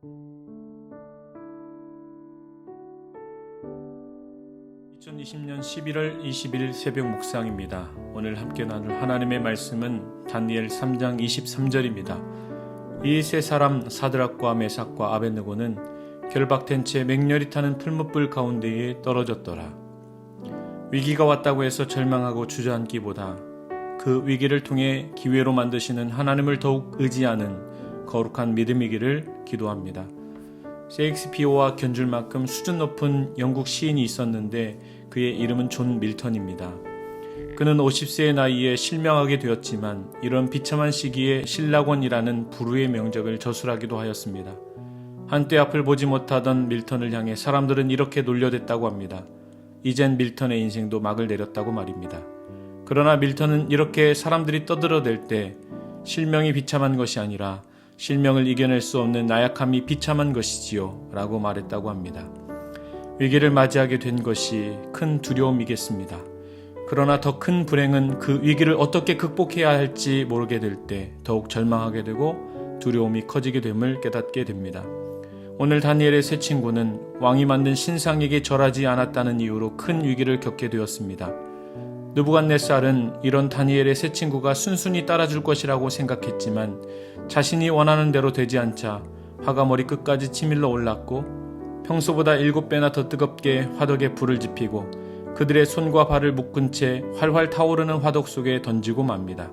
(2020년 11월 20일) 새벽 묵상입니다. 오늘 함께 나눌 하나님의 말씀은 다니엘 3장 23절입니다. 이 세 사람 사드락과 메삭과 아벳느고는 결박된 채 맹렬히 타는 풀무불 가운데에 떨어졌더라. 위기가 왔다고 해서 절망하고 주저앉기보다 그 위기를 통해 기회로 만드시는 하나님을 더욱 의지하는 거룩한 믿음이기를 기도합니다. 셰익스피어와 견줄 만큼 수준 높은 영국 시인이 있었는데 그의 이름은 존 밀턴입니다. 그는 50세의 나이에 실명하게 되었지만 이런 비참한 시기에 신라권이라는 불후의 명작을 저술하기도 하였습니다. 한때 앞을 보지 못하던 밀턴을 향해 사람들은 이렇게 놀려댔다고 합니다. 이젠 밀턴의 인생도 막을 내렸다고 말입니다. 그러나 밀턴은 이렇게 사람들이 떠들어댈 때 실명이 비참한 것이 아니라 실명을 이겨낼 수 없는 나약함이 비참한 것이지요 라고 말했다고 합니다. 위기를 맞이하게 된 것이 큰 두려움이겠습니다. 그러나 더 큰 불행은 그 위기를 어떻게 극복해야 할지 모르게 될 때 더욱 절망하게 되고 두려움이 커지게 됨을 깨닫게 됩니다. 오늘 다니엘의 세 친구는 왕이 만든 신상에게 절하지 않았다는 이유로 큰 위기를 겪게 되었습니다. 느부갓네살은 이런 다니엘의 세 친구가 순순히 따라줄 것이라고 생각했지만 자신이 원하는 대로 되지 않자 화가 머리 끝까지 치밀러 올랐고 평소보다 7배나 더 뜨겁게 화덕에 불을 지피고 그들의 손과 발을 묶은 채 활활 타오르는 화덕 속에 던지고 맙니다.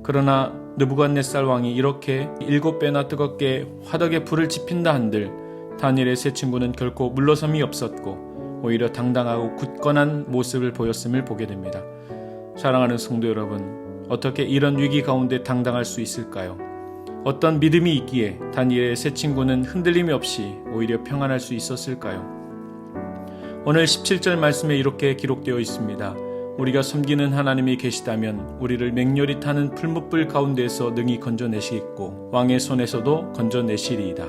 그러나 느부갓네살 왕이 이렇게 7배나 뜨겁게 화덕에 불을 지핀다 한들 다니엘의 세 친구는 결코 물러섬이 없었고 오히려 당당하고 굳건한 모습을 보였음을 보게 됩니다. 사랑하는 성도 여러분, 어떻게 이런 위기 가운데 당당할 수 있을까요? 어떤 믿음이 있기에 다니엘의 세 친구는 흔들림이 없이 오히려 평안할 수 있었을까요? 오늘 17절 말씀에 이렇게 기록되어 있습니다. 우리가 섬기는 하나님이 계시다면 우리를 맹렬히 타는 풀무불 가운데에서 능히 건져내시겠고 왕의 손에서도 건져내시리이다.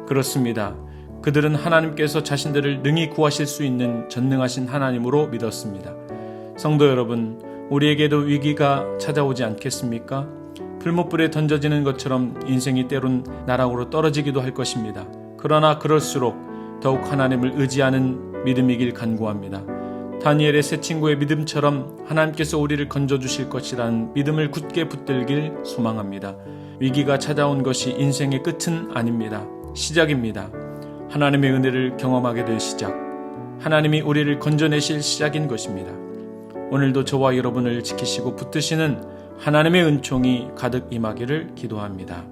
그렇습니다. 그들은 하나님께서 자신들을 능히 구하실 수 있는 전능하신 하나님으로 믿었습니다. 성도 여러분, 우리에게도 위기가 찾아오지 않겠습니까? 풀무불에 던져지는 것처럼 인생이 때론 나락으로 떨어지기도 할 것입니다. 그러나 그럴수록 더욱 하나님을 의지하는 믿음이길 간구합니다. 다니엘의 세 친구의 믿음처럼 하나님께서 우리를 건져주실 것이라는 믿음을 굳게 붙들길 소망합니다. 위기가 찾아온 것이 인생의 끝은 아닙니다. 시작입니다. 하나님의 은혜를 경험하게 될 시작, 하나님이 우리를 건져내실 시작인 것입니다. 오늘도 저와 여러분을 지키시고 붙드시는 하나님의 은총이 가득 임하기를 기도합니다.